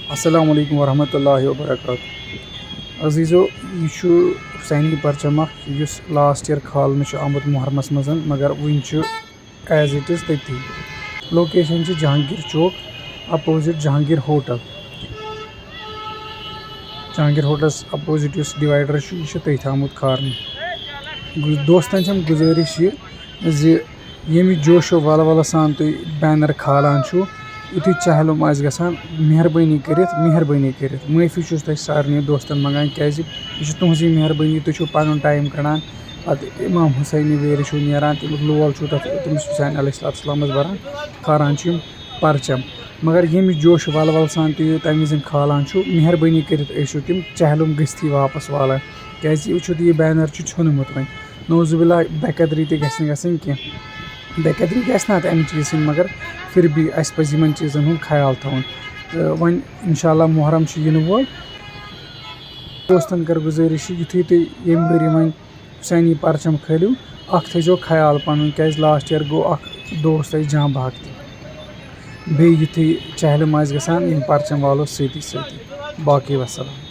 अस्सलाम वालेकुम वरहमतुल्लाहि वबरकातुहू। अजीज़ो यह हुसैनी परचम लास्ट ईयर खालन आमुत मुहर्रमस मज मगर वन एज इट इज़ तथी। Location Jahangir Chowk opposite Jahangir hotel. Jahangir होटलस अपोजिट डिवाइडर यह तथ आमुत खारन। दोस्तन गुजारिश ये जोशो वल वल सान तुम बैनर खालान युथु चहलुम मेहरबानी कर माफ़ी तुम सारे दोस्तन मंगान क्या तुहजी मेहरबानी तुम पन टाइम कड़ान पत् इमाम हुसैनी वेर नान तमिक लोल तमिस हुसैन अलैहिस्सलाम बरान खारान परचम। मगर ये जोश वल वल सान तुम तम वज खालान मेहरबानी कर तुम चहलुम गस्थी वापस वालान क्या ये बैनर षुनमुत वो नौजुबिल्ला बेकदरी गसन कह बेकदरी ना अमि चीज़ मगर फिर भी अस पज़ इन चीज़न हूँ ख्याल थवन। तो वो इंशाल्लाह मुहर्रम इन वोल दोस्तन कर गुजारिश युथु तुम ये वरी वो हुसैनी परचम खोलियो थो ख्याल पन क्या लास्ट ईयर गो दोस्त जाँ भाग बे युथु चहलम गसान इन परचम वालो सती बाकी वसलाम।